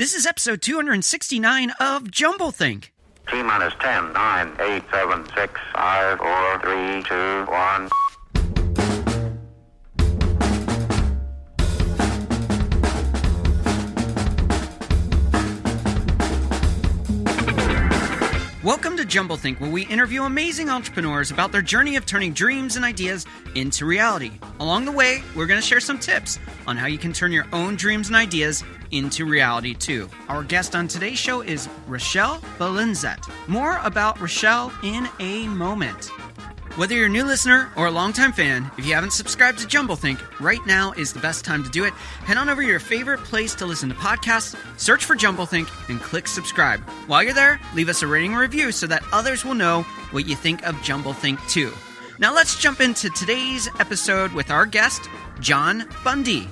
This is episode 269 of Jumblethink. T-minus 10, 9, 8, 7, 6, 5, 4, 3, 2, 1. Welcome to Jumblethink, where we interview amazing entrepreneurs about their journey of turning dreams and ideas into reality. Along the way, we're going to share some tips on how you can turn your own dreams and ideas into reality too. Our guest on today's show is Rechelle Balanzat. More about Rechelle in a moment. Whether you're a new listener or a longtime fan, if you haven't subscribed to Jumblethink, right now is the best time to do it. Head on over to your favorite place to listen to podcasts, search for Jumblethink, and click subscribe. While you're there, leave us a rating and review so that others will know what you think of Jumblethink too. Now let's jump into today's episode with our guest, John Bundy.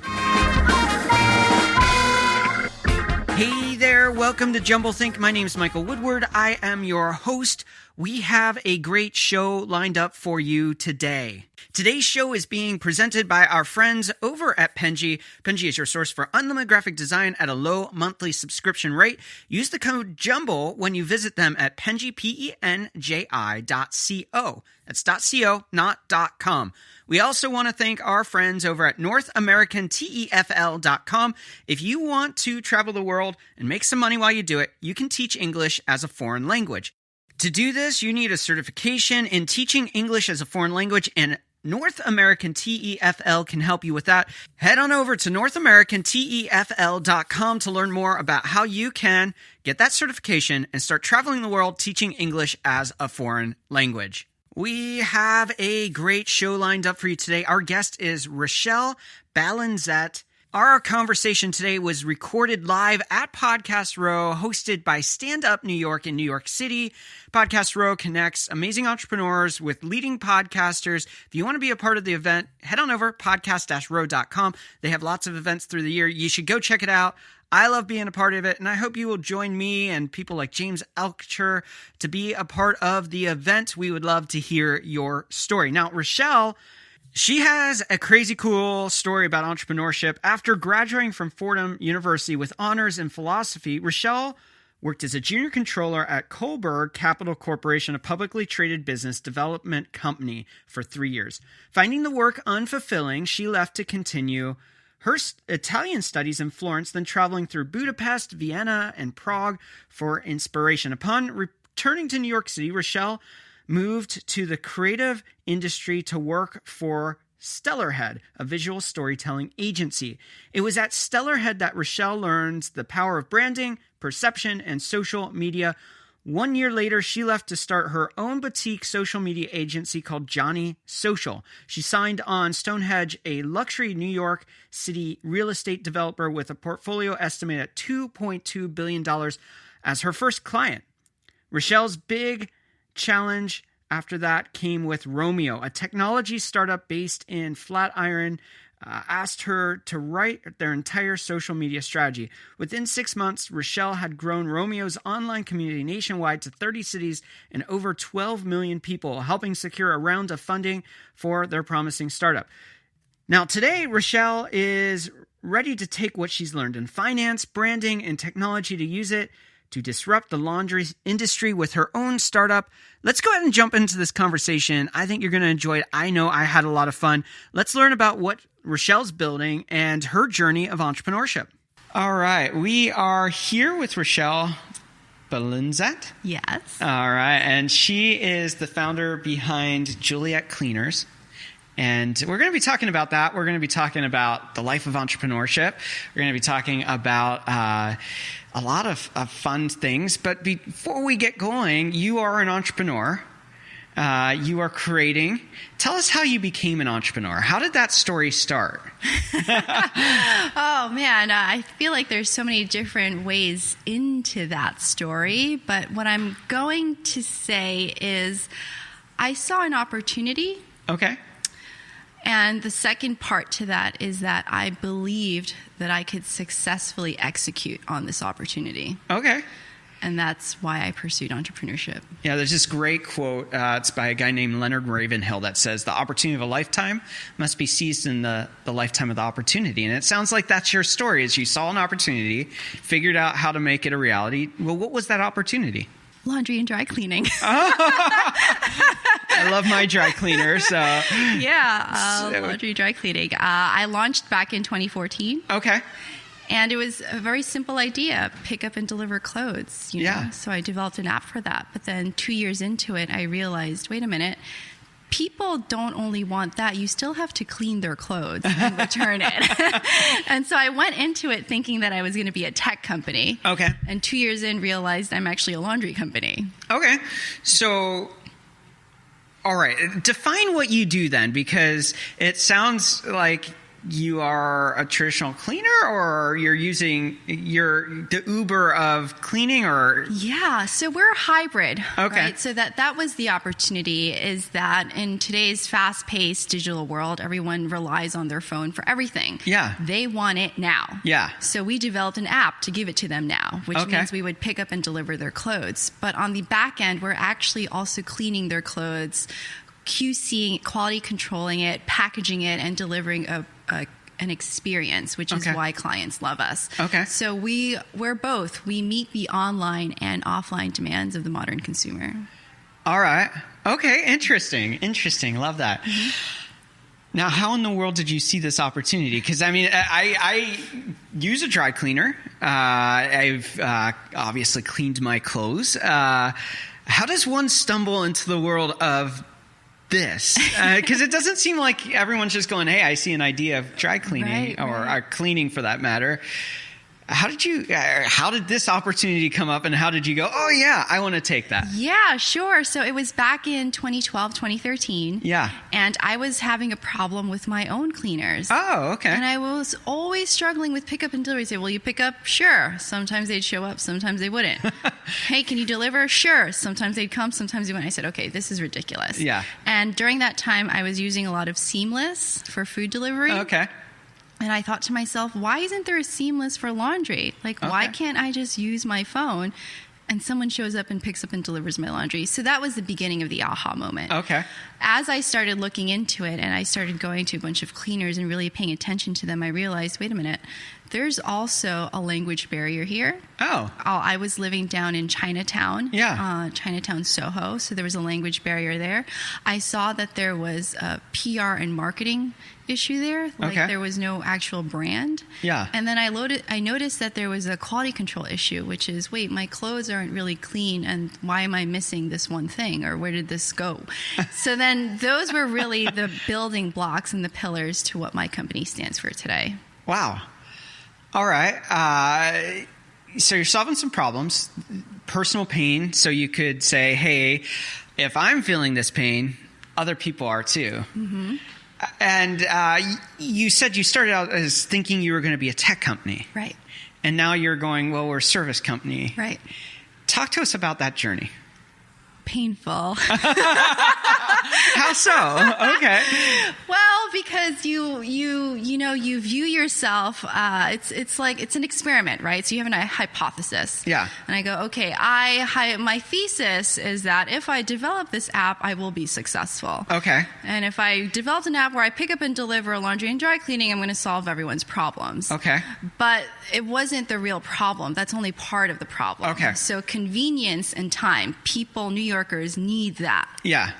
Hey there, welcome to Jumblethink. My name is Michael Woodward. I am your host. We have a great show lined up for you today. Today's show is being presented by our friends over at Penji. Penji is your source for unlimited graphic design at a low monthly subscription rate. Use the code JUMBLE when you visit them at Penji, PENJI.co. That's .co, not .com. We also want to thank our friends over at NorthAmericanTEFL.com. If you want to travel the world and make some money while you do it, you can teach English as a foreign language. To do this, you need a certification in teaching English as a foreign language, and North American TEFL can help you with that. Head on over to NorthAmericanTEFL.com to learn more about how you can get that certification and start traveling the world teaching English as a foreign language. We have a great show lined up for you today. Our guest is Rechelle Balanzat. Our conversation today was recorded live at Podcast Row, hosted by Stand Up New York in New York City. Podcast Row connects amazing entrepreneurs with leading podcasters. If you want to be a part of the event, head on over podcast-row.com. They have lots of events through the year. You should go check it out. I love being a part of it, and I hope you will join me and people like James Alcher to be a part of the event. We would love to hear your story. Now, Rechelle, she has a crazy cool story about entrepreneurship. After graduating from Fordham University with honors in philosophy, Rechelle worked as a junior controller at Kohlberg Capital Corporation, a publicly traded business development company, for 3 years. Finding the work unfulfilling, she left to continue her Italian studies in Florence, then traveling through Budapest, Vienna, and Prague for inspiration. Upon returning to New York City, Rechelle moved to the creative industry to work for Stellarhead, a visual storytelling agency. It was at Stellarhead that Rechelle learned the power of branding, perception, and social media. 1 year later, she left to start her own boutique social media agency called Johnny Social. She signed on Stonehenge, a luxury New York City real estate developer with a portfolio estimated at $2.2 billion as her first client. Rechelle's big challenge after that came with Romeo, a technology startup based in Flatiron, asked her to write their entire social media strategy. Within 6 months, Rechelle had grown Romeo's online community nationwide to 30 cities and over 12 million people, helping secure a round of funding for their promising startup. Now, today, Rechelle is ready to take what she's learned in finance, branding, and technology to use it to disrupt the laundry industry with her own startup. Let's go ahead and jump into this conversation. I think you're going to enjoy it. I know I had a lot of fun. Let's learn about what Rechelle's building and her journey of entrepreneurship. All right. We are here with Rechelle Balanzat. Yes. All right. And she is the founder behind Juliette Cleaners. And we're going to be talking about that. We're going to be talking about the life of entrepreneurship. We're going to be talking about a lot of fun things. But before we get going, you are an entrepreneur. You are creating. Tell us how you became an entrepreneur. How did that story start? Oh, man. I feel like there's so many different ways into that story. But what I'm going to say is I saw an opportunity. Okay. And the second part to that is that I believed that I could successfully execute on this opportunity. Okay. And that's why I pursued entrepreneurship. Yeah, there's this great quote. It's by a guy named Leonard Ravenhill that says, the opportunity of a lifetime must be seized in the lifetime of the opportunity. And it sounds like that's your story, is you saw an opportunity, figured out how to make it a reality. Well, what was that opportunity? Laundry and dry cleaning. I love my dry cleaner. So Laundry, dry cleaning. I launched back in 2014. Okay. And it was a very simple idea, pick up and deliver clothes. You know? So I developed an app for that. But then 2 years into it, I realized, wait a minute, people don't only want that. You still have to clean their clothes and return it. And so I went into it thinking that I was going to be a tech company. Okay. And 2 years in, realized I'm actually a laundry company. Okay. So, all right. Define what you do then, because it sounds like you are a traditional cleaner, or you're using the Uber of cleaning, or? Yeah, so we're a hybrid. Okay. Right? So that was the opportunity, is that in today's fast-paced digital world, everyone relies on their phone for everything. Yeah. They want it now. Yeah. So we developed an app to give it to them now, which means we would pick up and deliver their clothes. But on the back end, we're actually also cleaning their clothes, QCing, quality controlling it, packaging it, and delivering an experience, which is why clients love us. Okay. So we're both. We meet the online and offline demands of the modern consumer. All right. Okay. Interesting. Love that. Mm-hmm. Now, how in the world did you see this opportunity? Because, I mean, I use a dry cleaner. I've obviously cleaned my clothes. How does one stumble into the world of this? Because it doesn't seem like everyone's just going, hey, I see an idea of dry cleaning or cleaning for that matter. How did this opportunity come up, and how did you go, oh yeah, I want to take that? Yeah, sure. So it was back in 2012, 2013. Yeah. And I was having a problem with my own cleaners. Oh, okay. And I was always struggling with pickup and delivery. Say, will you pick up? Sure. Sometimes they'd show up, sometimes they wouldn't. Hey, can you deliver? Sure. Sometimes they'd come, sometimes they wouldn't. I said, okay, this is ridiculous. Yeah. And during that time, I was using a lot of Seamless for food delivery. Okay. And I thought to myself, why isn't there a Seamless for laundry? Like, why can't I just use my phone and someone shows up and picks up and delivers my laundry? So that was the beginning of the aha moment. Okay. As I started looking into it and I started going to a bunch of cleaners and really paying attention to them, I realized, wait a minute, there's also a language barrier here. Oh. I was living down in Chinatown. Yeah. Chinatown, Soho. So there was a language barrier there. I saw that there was a PR and marketing issue there. Like there was no actual brand. Yeah. And then I noticed that there was a quality control issue, which is, wait, my clothes aren't really clean, and why am I missing this one thing, or where did this go? So then those were really the building blocks and the pillars to what my company stands for today. Wow. All right. So you're solving some problems, personal pain. So you could say, hey, if I'm feeling this pain, other people are too. Mm-hmm. And you said you started out as thinking you were going to be a tech company. Right. And now you're going, well, we're a service company. Right. Talk to us about that journey. Painful. How so? Okay. Well, because you view yourself. It's like it's an experiment, right? So you have a hypothesis. Yeah. And I go, okay, my thesis is that if I develop this app, I will be successful. Okay. And if I developed an app where I pick up and deliver laundry and dry cleaning, I'm going to solve everyone's problems. Okay. But it wasn't the real problem. That's only part of the problem. Okay. So convenience and time. People, New Yorkers, need that. Yeah.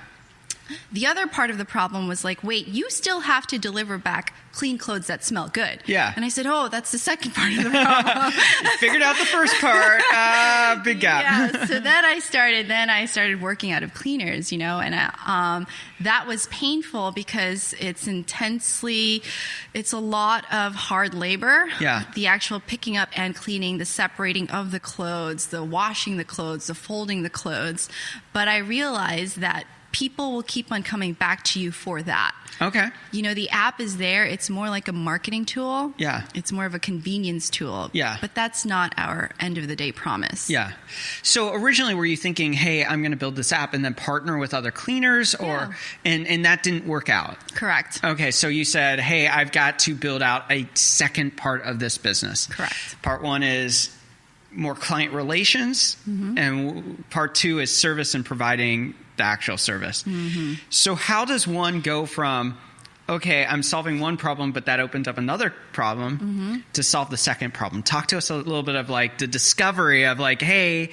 The other part of the problem was like, wait, you still have to deliver back clean clothes that smell good. Yeah. And I said, oh, that's the second part of the problem. You figured out the first part. Big gap. Yeah. So then I started working out of cleaners, and that was painful because it's a lot of hard labor. Yeah. The actual picking up and cleaning, the separating of the clothes, the washing the clothes, the folding the clothes. But I realized that people will keep on coming back to you for that. Okay. The app is there. It's more like a marketing tool. Yeah. It's more of a convenience tool. Yeah. But that's not our end of the day promise. Yeah. So originally were you thinking, hey, I'm going to build this app and then partner with other cleaners, or and that didn't work out? Correct. Okay. So you said, hey, I've got to build out a second part of this business. Correct. Part one is more client relations, and part 2 is service and providing the actual service. So how does one go from, okay, I'm solving one problem, but that opens up another problem to solve the second problem? Talk to us a little bit of like the discovery of like, hey,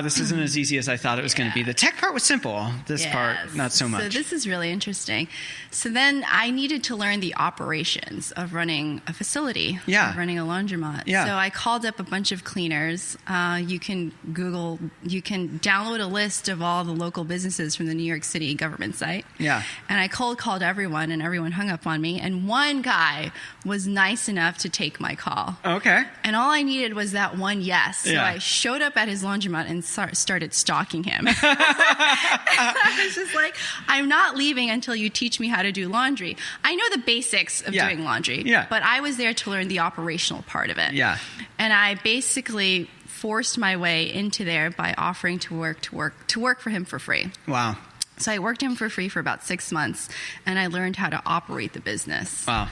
this isn't as easy as I thought it was going to be. The tech part was simple. This part, not so much. So this is really interesting. So then I needed to learn the operations of running a facility, of running a laundromat. Yeah. So I called up a bunch of cleaners. You can download a list of all the local businesses from the New York City government site. Yeah. And I cold called everyone, and everyone hung up on me. And one guy was nice enough to take my call. Okay. And all I needed was that one yes. So I showed up at his laundromat and started stalking him. I was just like, I'm not leaving until you teach me how to do laundry. I know the basics of doing laundry, but I was there to learn the operational part of it. Yeah. And I basically forced my way into there by offering to work for him for free. Wow. So I worked him for free for about 6 months, and I learned how to operate the business. Wow.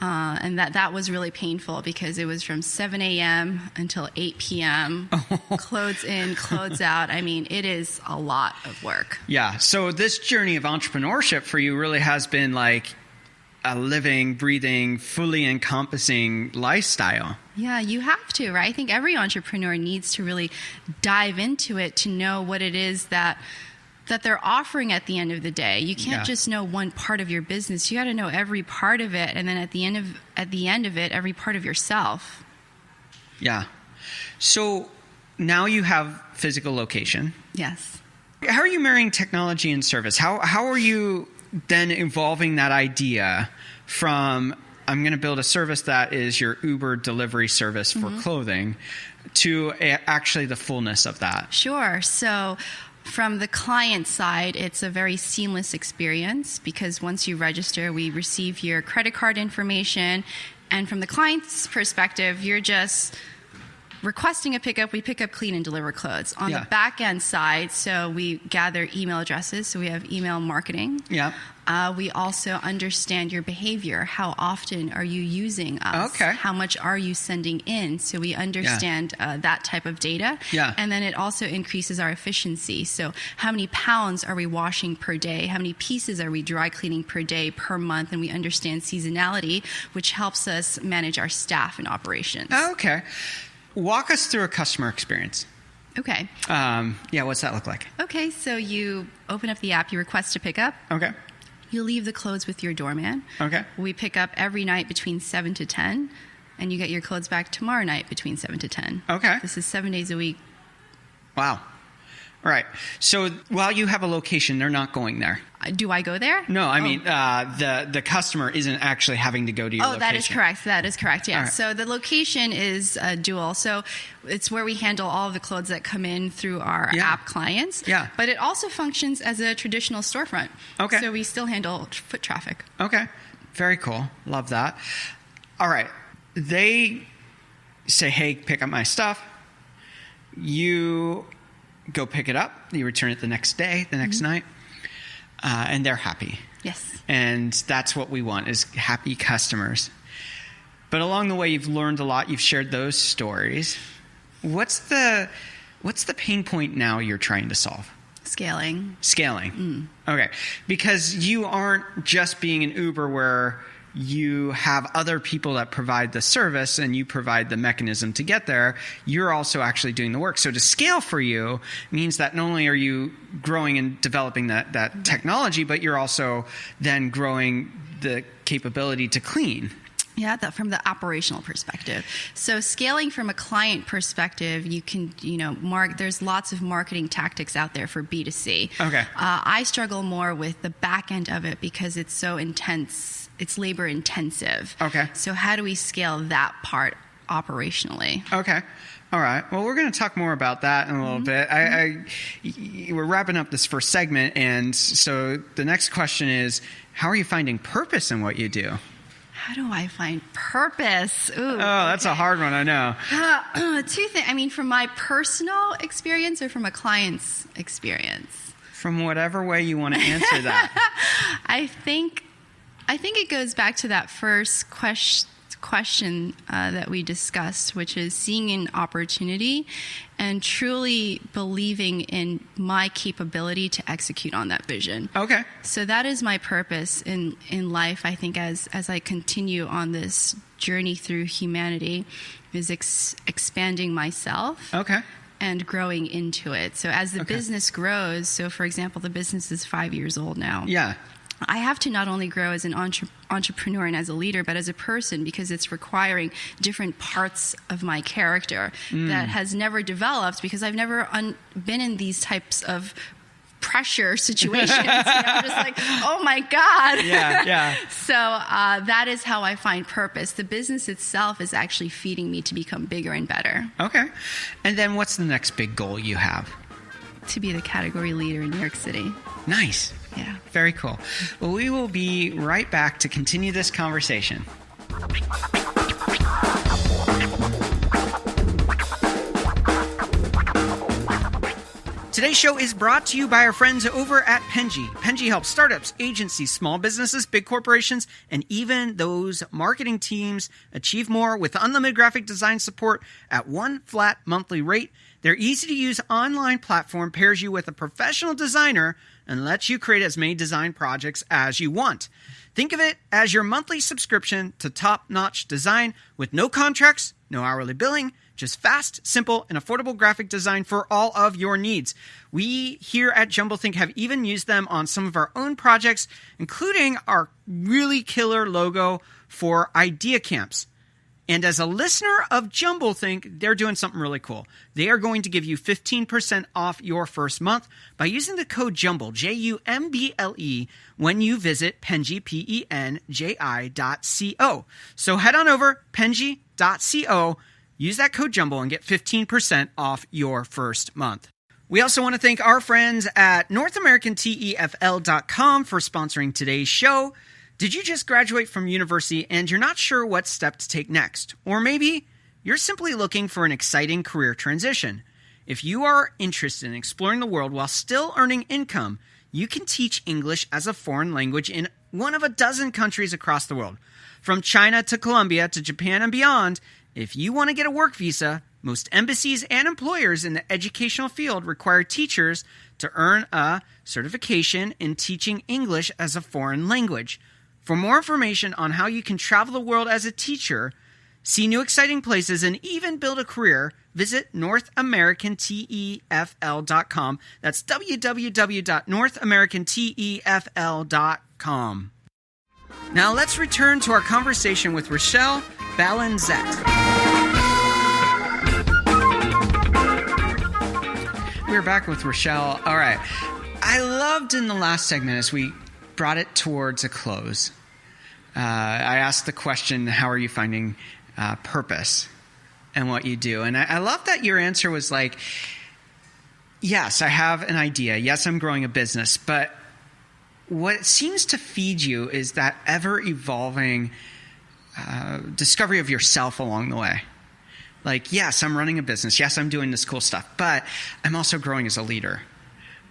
And that was really painful because it was from 7 a.m. until 8 p.m., clothes in, clothes out. I mean, it is a lot of work. Yeah. So this journey of entrepreneurship for you really has been like a living, breathing, fully encompassing lifestyle. Yeah, you have to, right? I think every entrepreneur needs to really dive into it to know what it is that they're offering at the end of the day. You can't just know one part of your business. You got to know every part of it, and then at the end of it, every part of yourself. Yeah. So now you have physical location. Yes. How are you marrying technology and service? How are you then evolving that idea from I'm going to build a service that is your Uber delivery service for clothing to actually the fullness of that? Sure. So from the client side, it's a very seamless experience because once you register, we receive your credit card information. And from the client's perspective, you're just requesting a pickup. We pick up, clean, and deliver clothes. On the back end side, so we gather email addresses. So we have email marketing. Yeah. We also understand your behavior. How often are you using us? Okay. How much are you sending in? So we understand that type of data. Yeah. And then it also increases our efficiency. So how many pounds are we washing per day? How many pieces are we dry cleaning per day, per month? And we understand seasonality, which helps us manage our staff and operations. Okay. Walk us through a customer experience. Okay. What's that look like? Okay, so you open up the app, you request a pickup. Okay. You leave the clothes with your doorman. Okay. We pick up every night between 7 to 10, and you get your clothes back tomorrow night between 7 to 10. Okay. This is 7 days a week. Wow. All right. So while you have a location, they're not going there. Do I go there? No, I mean, the customer isn't actually having to go to your location. That is correct. That is correct, yeah. Right. So the location is dual. So it's where we handle all of the clothes that come in through our app clients. Yeah. But it also functions as a traditional storefront. Okay. So we still handle foot traffic. Okay. Very cool. Love that. All right. They say, hey, pick up my stuff. You go pick it up. You return it the next day, the next night. And they're happy. Yes. And that's what we want, is happy customers. But along the way, you've learned a lot. You've shared those stories. What's the pain point now you're trying to solve? Scaling. Okay. Because you aren't just being an Uber where you have other people that provide the service and you provide the mechanism to get there. You're also actually doing the work. So to scale for you means that not only are you growing and developing that technology, but you're also then growing the capability to clean. Yeah, that from the operational perspective. So scaling from a client perspective, you can, there's lots of marketing tactics out there for B2C. Okay. I struggle more with the back end of it because it's so intense. It's labor intensive. Okay. So how do we scale that part operationally? Okay. All right. Well, we're going to talk more about that in a little bit. We're wrapping up this first segment. And so the next question is, how are you finding purpose in what you do? How do I find purpose? Ooh, that's a hard one, I know. Two things. I mean, from my personal experience or from a client's experience? From whatever way you want to answer that. I think it goes back to that first question that we discussed, which is seeing an opportunity and truly believing in my capability to execute on that vision. Okay. So that is my purpose in life, I think, as I continue on this journey through humanity, is expanding myself. Okay. And growing into it. So as the business grows, so for example, the business is 5 years old now. Yeah. I have to not only grow as an entrepreneur and as a leader, but as a person, because it's requiring different parts of my character that has never developed, because I've never been in these types of pressure situations. Just like, oh my God. Yeah. So that is how I find purpose. The business itself is actually feeding me to become bigger and better. Okay. And then what's the next big goal you have? To be the category leader in New York City. Nice. Yeah. Very cool. Well, we will be right back to continue this conversation. Today's show is brought to you by our friends over at Penji. Penji helps startups, agencies, small businesses, big corporations, and even those marketing teams achieve more with unlimited graphic design support at one flat monthly rate. Their easy-to-use online platform pairs you with a professional designer and lets you create as many design projects as you want. Think of it as your monthly subscription to top-notch design with no contracts, no hourly billing, just fast, simple, and affordable graphic design for all of your needs. We here at Jumblethink have even used them on some of our own projects, including our really killer logo for idea camps. And as a listener of Jumblethink, they're doing something really cool. They are going to give you 15% off your first month by using the code JUMBLE, JUMBLE, when you visit Penji, PENJI.co. So head on over, Penji.co, use that code JUMBLE and get 15% off your first month. We also want to thank our friends at NorthAmericanTEFL.com for sponsoring today's show. Did you just graduate from university and you're not sure what step to take next? Or maybe you're simply looking for an exciting career transition. If you are interested in exploring the world while still earning income, you can teach English as a foreign language in one of a dozen countries across the world. From China to Colombia to Japan and beyond, if you want to get a work visa, most embassies and employers in the educational field require teachers to earn a certification in teaching English as a foreign language. For more information on how you can travel the world as a teacher, see new exciting places, and even build a career, visit NorthAmericanTEFL.com. That's www.NorthAmericanTEFL.com. Now let's return to our conversation with Rechelle Balanzat. We're back with Rechelle. All right. I loved in the last segment as we brought it towards a close. I asked the question, how are you finding purpose and what you do? And I love that your answer was like, yes, I have an idea. Yes, I'm growing a business. But what seems to feed you is that ever-evolving discovery of yourself along the way. Like, yes, I'm running a business. Yes, I'm doing this cool stuff. But I'm also growing as a leader.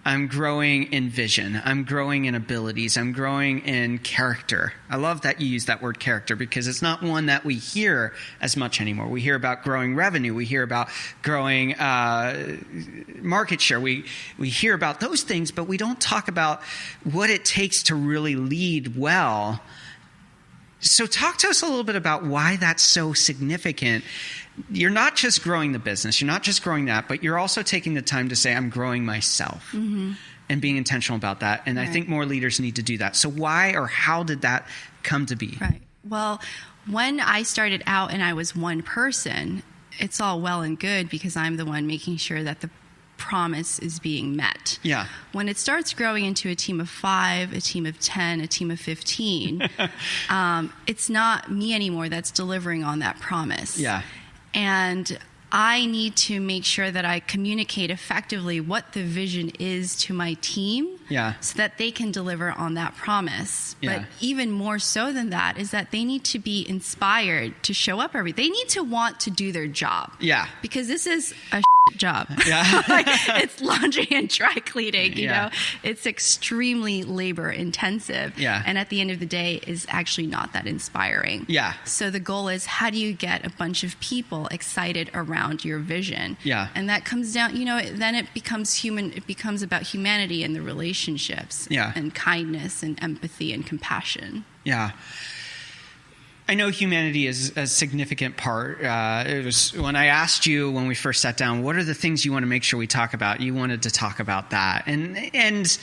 I'm growing in vision. I'm growing in abilities. I'm growing in character. I love that you use that word character because it's not one that we hear as much anymore. We hear about growing revenue. We hear about growing market share. We hear about those things, but we don't talk about what it takes to really lead well. So talk to us a little bit about why that's so significant. You're not just growing the business. You're not just growing that, but you're also taking the time to say, I'm growing myself and being intentional about that. And I think more leaders need to do that. So why or how did that come to be? Right. Well, when I started out and I was one person, it's all well and good because I'm the one making sure that the promise is being met. Yeah. When it starts growing into a team of 5, a team of 10, a team of 15, it's not me anymore that's delivering on that promise. Yeah. And I need to make sure that I communicate effectively what the vision is to my team so that they can deliver on that promise. Yeah. But even more so than that is that they need to be inspired to show up they need to want to do their job. Yeah. Because this is a job. Yeah. Like, it's laundry and dry cleaning, you know? It's extremely labor intensive. Yeah. And at the end of the day is actually not that inspiring. Yeah. So the goal is, how do you get a bunch of people excited around your vision? Yeah. And that comes down, you know, then it becomes human. It becomes about humanity and the relationships. Yeah. And kindness and empathy and compassion. Yeah. I know humanity is a significant part. It was when I asked you when we first sat down, what are the things you want to make sure we talk about? You wanted to talk about that. And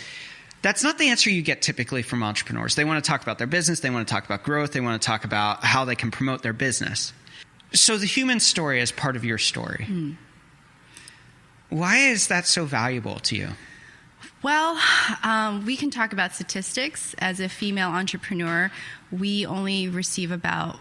that's not the answer you get typically from entrepreneurs. They want to talk about their business. They want to talk about growth. They want to talk about how they can promote their business. So the human story is part of your story. Why is that so valuable to you? Well, we can talk about statistics. As a female entrepreneur, we only receive about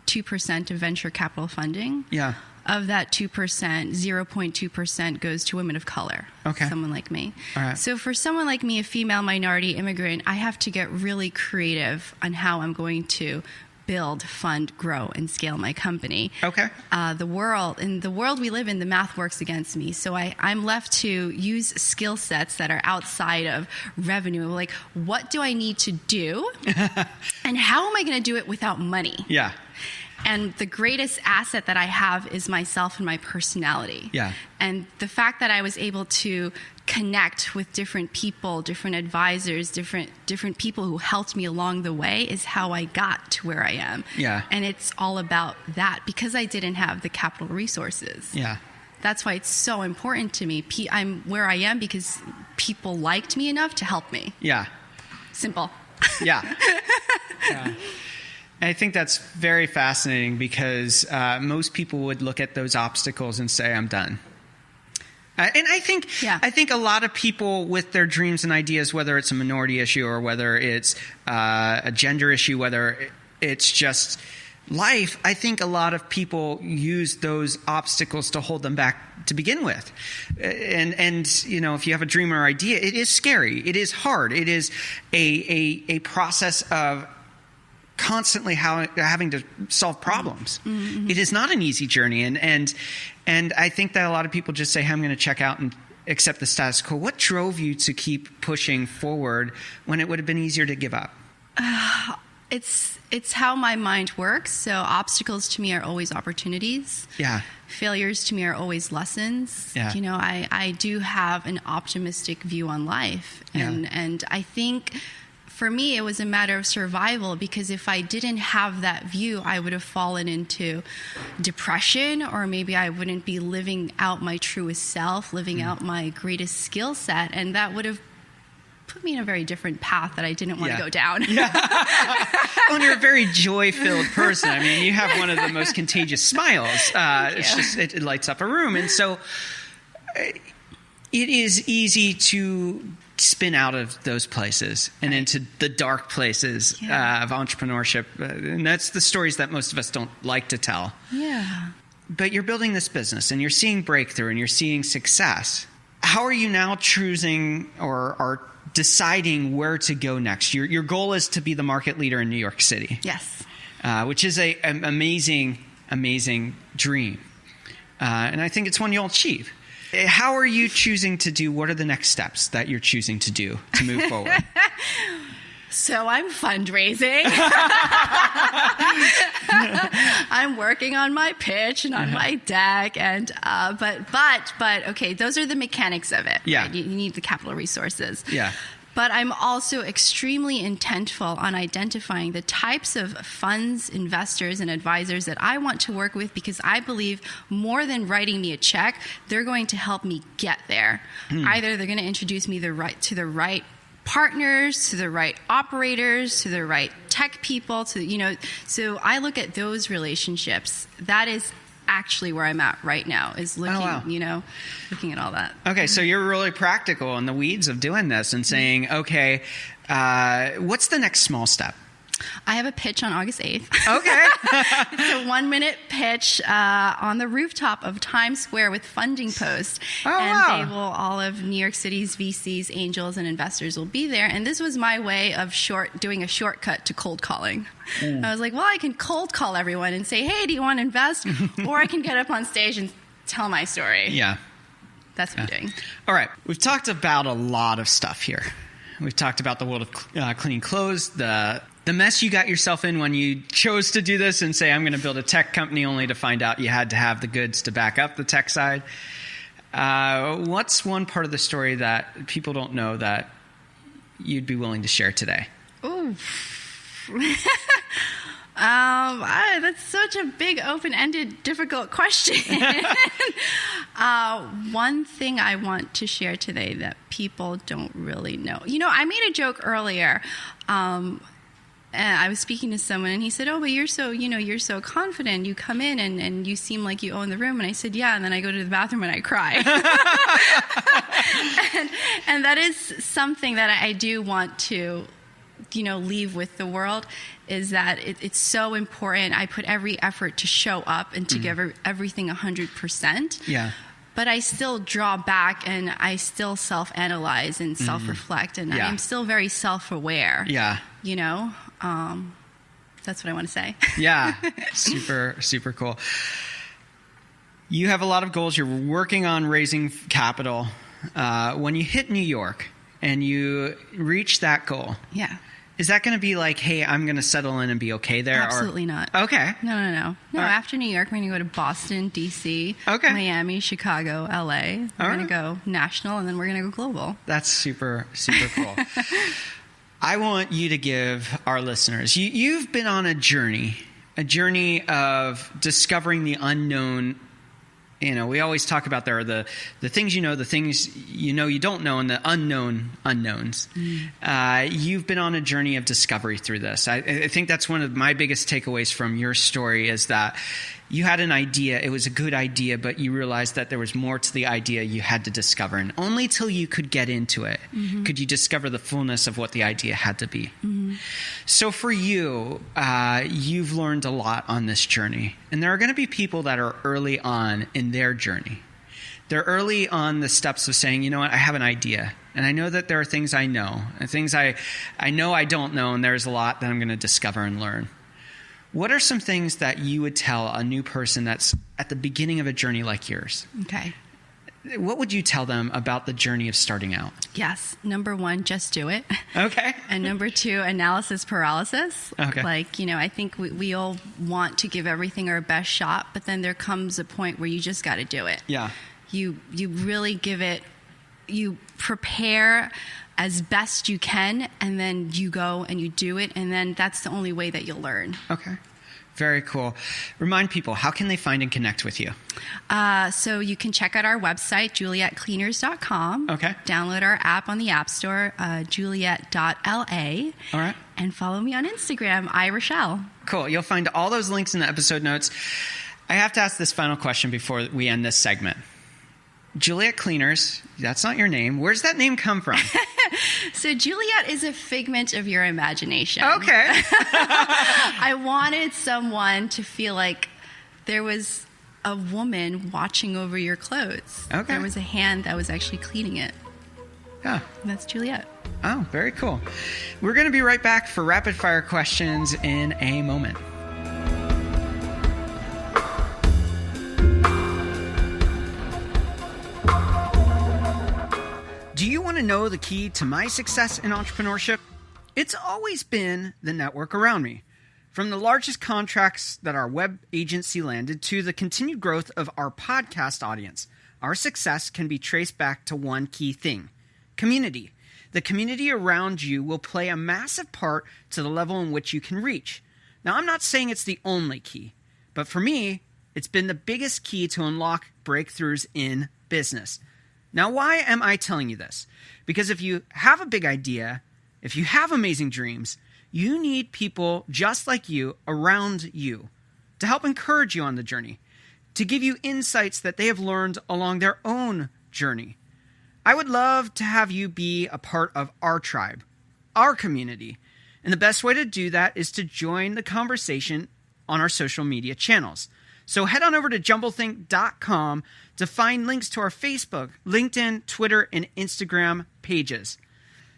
2% of venture capital funding. Yeah. Of that 2%, 0.2% goes to women of color. Okay. Someone like me. All right. So for someone like me, a female minority immigrant, I have to get really creative on how I'm going to build, fund, grow, and scale my company. Okay. In the world we live in, the math works against me. So I'm left to use skill sets that are outside of revenue. Like, what do I need to do? And how am I going to do it without money? Yeah. And the greatest asset that I have is myself and my personality. Yeah. And the fact that I was able to connect with different people, different advisors, different people who helped me along the way is how I got to where I am. Yeah. And it's all about that, because I didn't have the capital resources. Yeah. That's why it's so important to me. I'm where I am because people liked me enough to help me. Yeah. Simple. Yeah. Yeah. I think that's very fascinating because most people would look at those obstacles and say, I'm done. And I think a lot of people with their dreams and ideas, whether it's a minority issue or whether it's a gender issue, whether it's just life, I think a lot of people use those obstacles to hold them back to begin with. And you know, if you have a dream or idea, it is scary. It is hard. It is a process of constantly having to solve problems. Mm-hmm. It is not an easy journey. And I think that a lot of people just say, hey, I'm going to check out and accept the status quo. What drove you to keep pushing forward when it would have been easier to give up? It's how my mind works. So obstacles to me are always opportunities. Yeah. Failures to me are always lessons. Yeah. You know, I do have an optimistic view on life. And I think for me, it was a matter of survival, because if I didn't have that view, I would have fallen into depression, or maybe I wouldn't be living out my truest self, living out my greatest skill set. And that would have put me in a very different path that I didn't want to go down. Yeah. Well, you're a very joy-filled person. I mean, you have one of the most contagious smiles. It's just, it lights up a room. And so it is easy to spin out of those places and into the dark places of entrepreneurship. And that's the stories that most of us don't like to tell. Yeah. But you're building this business and you're seeing breakthrough and you're seeing success. How are you now choosing or are deciding where to go next? Your goal is to be the market leader in New York City. Yes. Which is an amazing, amazing dream. And I think it's one you'll achieve. How are you choosing to do? What are the next steps that you're choosing to do to move forward? So I'm fundraising. I'm working on my pitch and on my deck, and but okay, those are the mechanics of it. Yeah, right? You need the capital resources. Yeah. But I'm also extremely intentful on identifying the types of funds, investors, and advisors that I want to work with, because I believe more than writing me a check, they're going to help me get there. Either they're going to introduce me to the right partners, to the right operators, to the right tech people, so I look at those relationships. That is actually where I'm at right now, is looking, looking at all that. Okay, so you're really practical in the weeds of doing this and saying, okay, what's the next small step? I have a pitch on August 8th. Okay. It's a 1-minute pitch on the rooftop of Times Square with funding posts. Oh, and wow. all of New York City's VCs, angels, and investors will be there. And this was my way of doing a shortcut to cold calling. I was like, well, I can cold call everyone and say, hey, do you want to invest? Or I can get up on stage and tell my story. Yeah. that's what I'm doing. All right. We've talked about a lot of stuff here. We've talked about the world of cleaning clothes, the mess you got yourself in when you chose to do this and say, I'm going to build a tech company, only to find out you had to have the goods to back up the tech side. What's one part of the story that people don't know that you'd be willing to share today? Ooh. That's such a big, open-ended, difficult question. One thing I want to share today that people don't really know. I made a joke earlier. And I was speaking to someone, and he said, "Oh, but you're so confident. You come in and you seem like you own the room." And I said, "Yeah." And then I go to the bathroom and I cry. and that is something that I do want to, leave with the world, is that it's so important. I put every effort to show up and to give everything 100%. Yeah. But I still draw back and I still self-analyze and self-reflect, and I'm still very self-aware. Yeah. That's what I want to say. Yeah. Super, super cool. You have a lot of goals. You're working on raising capital. When you hit New York and you reach that goal. Yeah. Is that going to be like, hey, I'm going to settle in and be okay there? Absolutely not. Okay. No. Right. After New York, we're going to go to Boston, D.C., Miami, Chicago, L.A. We're going to go national, and then we're going to go global. That's super, super cool. I want you to give our listeners, you've been on a journey of discovering the unknown. We always talk about there are the things the things you don't know, and the unknown unknowns. You've been on a journey of discovery through this. I think that's one of my biggest takeaways from your story, is that you had an idea. It was a good idea, but you realized that there was more to the idea you had to discover. And only till you could get into it could you discover the fullness of what the idea had to be. So for you, you've learned a lot on this journey. And there are going to be people that are early on in their journey. They're early on the steps of saying, you know what, I have an idea. And I know that there are things I know and things I know I don't know. And there's a lot that I'm going to discover and learn. What are some things that you would tell a new person that's at the beginning of a journey like yours? Okay. What would you tell them about the journey of starting out? Yes. Number one, just do it. Okay. And number two, analysis paralysis. Okay. I think we all want to give everything our best shot, but then there comes a point where you just got to do it. Yeah. You really give it, you prepare as best you can, and then you go and you do it, and then that's the only way that you'll learn. Okay. Very cool. Remind people, how can they find and connect with you? So you can check out our website, JulietteCleaners.com. Okay. Download our app on the App Store, Juliette.la. All right. And follow me on Instagram, Rechelle. Cool. You'll find all those links in the episode notes. I have to ask this final question before we end this segment. Juliette Cleaners, that's not your name. Where's that name come from? So Juliette is a figment of your imagination. Okay. I wanted someone to feel like there was a woman watching over your clothes. Okay. There was a hand that was actually cleaning it. Yeah. And that's Juliette. Oh, very cool. We're going to be right back for rapid fire questions in a moment. Do you want to know the key to my success in entrepreneurship? It's always been the network around me. From the largest contracts that our web agency landed to the continued growth of our podcast audience, our success can be traced back to one key thing: community. The community around you will play a massive part to the level in which you can reach. Now, I'm not saying it's the only key, but for me, it's been the biggest key to unlock breakthroughs in business. Now, why am I telling you this? Because if you have a big idea, if you have amazing dreams, you need people just like you around you to help encourage you on the journey, to give you insights that they have learned along their own journey. I would love to have you be a part of our tribe, our community. And the best way to do that is to join the conversation on our social media channels. So head on over to jumblethink.com to find links to our Facebook, LinkedIn, Twitter, and Instagram pages.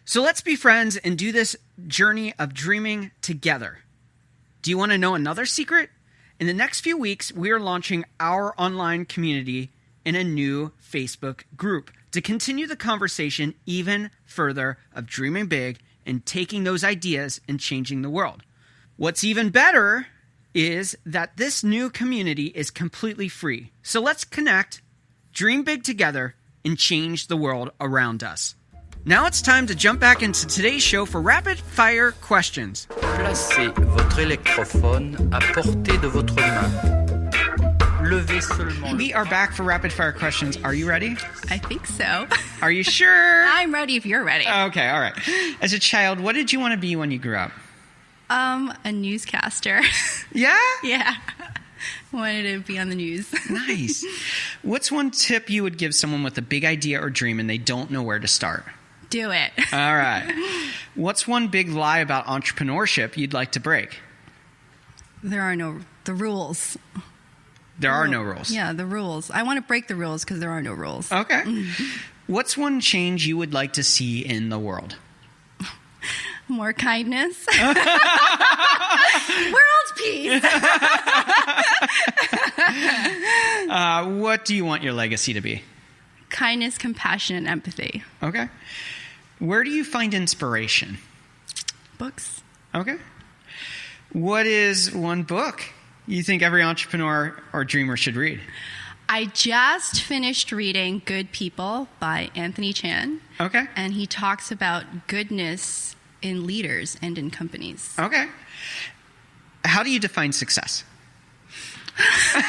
So let's be friends and do this journey of dreaming together. Do you want to know another secret? In the next few weeks, we are launching our online community in a new Facebook group to continue the conversation even further of dreaming big and taking those ideas and changing the world. What's even better is that this new community is completely free. So let's connect, dream big together, and change the world around us. Now it's time to jump back into today's show for rapid fire questions. Placez votre électrophone à portée de votre main. Levez seulement. We are back for rapid fire questions. Are you ready? I think so. Are you sure? I'm ready if you're ready. Okay, all right. As a child, what did you want to be when you grew up? A newscaster. Yeah? Yeah. Wanted to be on the news. Nice. What's one tip you would give someone with a big idea or dream and they don't know where to start? Do it. All right. What's one big lie about entrepreneurship you'd like to break? The rules. There are no rules. Yeah, the rules. I want to break the rules because there are no rules. Okay. What's one change you would like to see in the world? More kindness. World peace. What do you want your legacy to be? Kindness, compassion, and empathy. Okay. Where do you find inspiration? Books. Okay. What is one book you think every entrepreneur or dreamer should read? I just finished reading Good People by Anthony Chan. Okay. And he talks about goodness in leaders and in companies. Okay. How do you define success? But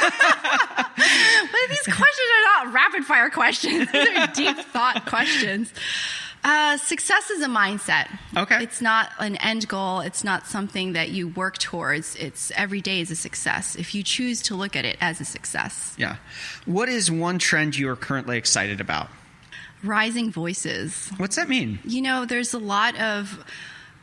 these questions are not rapid fire questions. These are deep thought questions. Success is a mindset. Okay. It's not an end goal. It's not something that you work towards. It's every day is a success if you choose to look at it as a success. Yeah. What is one trend you are currently excited about? Rising voices. What's that mean? You know, there's a lot of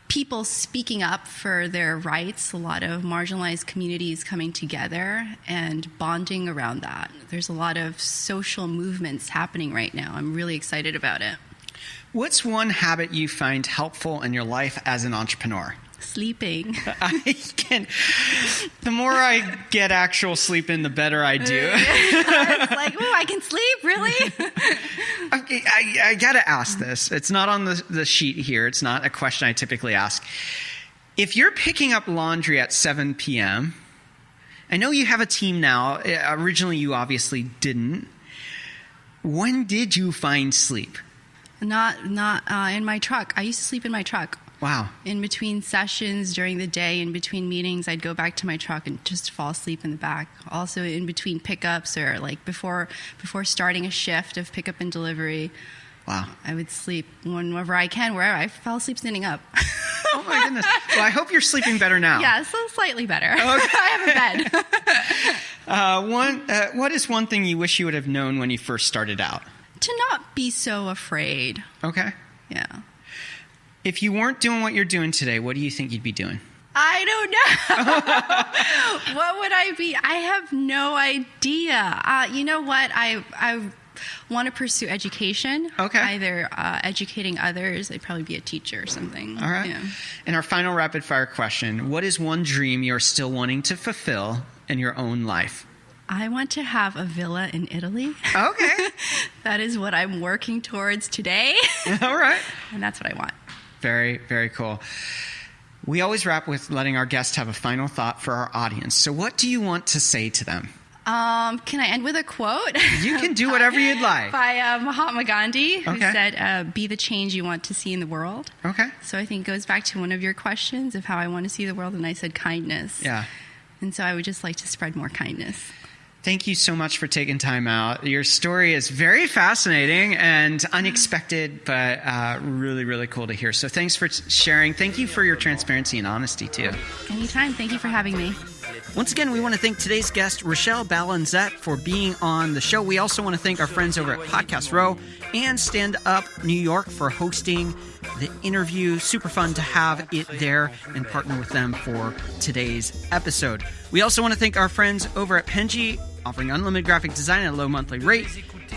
people speaking up for their rights, a lot of marginalized communities coming together and bonding around that. There's a lot of social movements happening right now. I'm really excited about it. What's one habit you find helpful in your life as an entrepreneur? Sleeping. The more I get actual sleep in, the better I do. It's like, oh, I can sleep, really? Okay, I gotta ask this. It's not on the sheet here. It's not a question I typically ask. If you're picking up laundry at 7 p.m., I know you have a team now. Originally, you obviously didn't. When did you find sleep? Not in my truck. I used to sleep in my truck. Wow. In between sessions during the day, in between meetings, I'd go back to my truck and just fall asleep in the back. Also in between pickups or like before starting a shift of pickup and delivery. Wow. I would sleep whenever I can, wherever. I fell asleep standing up. Oh my goodness. Well, I hope you're sleeping better now. Yeah, so slightly better. Okay. I have a bed. What is one thing you wish you would have known when you first started out? To not be so afraid. Okay. Yeah. If you weren't doing what you're doing today, what do you think you'd be doing? I don't know. What would I be? I have no idea. You know what? I want to pursue education. Okay. Either educating others. I'd probably be a teacher or something. All right. Yeah. And our final rapid fire question. What is one dream you're still wanting to fulfill in your own life? I want to have a villa in Italy. Okay. That is what I'm working towards today. All right. And that's what I want. Very, very cool. We always wrap with letting our guests have a final thought for our audience. So what do you want to say to them? Can I end with a quote? You can do whatever you'd like. By Mahatma Gandhi, who Okay. said, be the change you want to see in the world. Okay. So I think it goes back to one of your questions of how I want to see the world, and I said kindness. Yeah. And so I would just like to spread more kindness. Thank you so much for taking time out. Your story is very fascinating and unexpected, but really, really cool to hear. So thanks for sharing. Thank you for your transparency and honesty, too. Anytime. Thank you for having me. Once again, we want to thank today's guest, Rechelle Balanzat, for being on the show. We also want to thank our friends over at Podcast Row and Stand Up New York for hosting the interview. Super fun to have it there and partner with them for today's episode. We also want to thank our friends over at Penji, offering unlimited graphic design at a low monthly rate.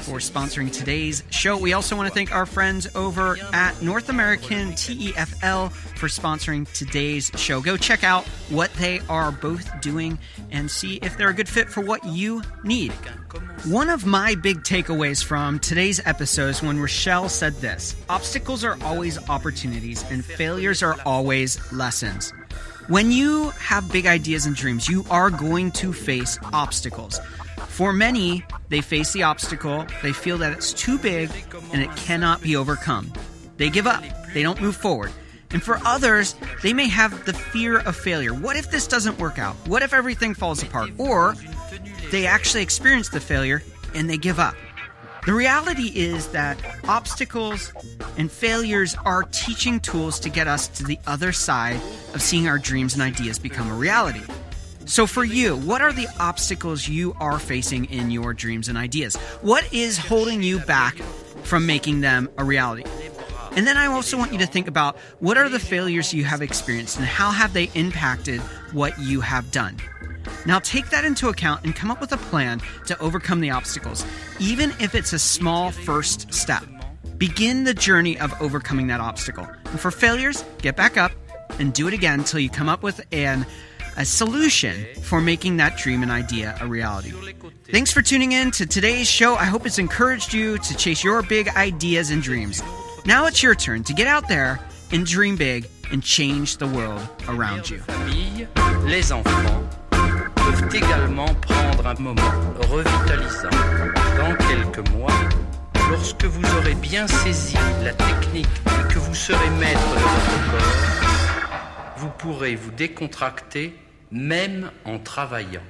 for sponsoring today's show. We also want to thank our friends over at North American TEFL for sponsoring today's show. Go check out what they are both doing and see if they're a good fit for what you need. One of my big takeaways from today's episode is when Rechelle said this: obstacles are always opportunities and failures are always lessons. When you have big ideas and dreams, you are going to face obstacles. For many, they face the obstacle, they feel that it's too big and it cannot be overcome. They give up, they don't move forward. And for others, they may have the fear of failure. What if this doesn't work out? What if everything falls apart? Or they actually experience the failure and they give up. The reality is that obstacles and failures are teaching tools to get us to the other side of seeing our dreams and ideas become a reality. So for you, what are the obstacles you are facing in your dreams and ideas? What is holding you back from making them a reality? And then I also want you to think about what are the failures you have experienced and how have they impacted what you have done? Now take that into account and come up with a plan to overcome the obstacles, even if it's a small first step. Begin the journey of overcoming that obstacle. And for failures, get back up and do it again until you come up with a solution for making that dream and idea a reality. Thanks for tuning in to today's show. I hope it's encouraged you to chase your big ideas and dreams. Now it's your turn to get out there and dream big and change the world around you. Les enfants peuvent également prendre un moment revitalisant. Dans quelques mois, lorsque vous aurez bien saisi la technique et que vous serez maître de votre corps, vous pourrez vous décontracter même en travaillant.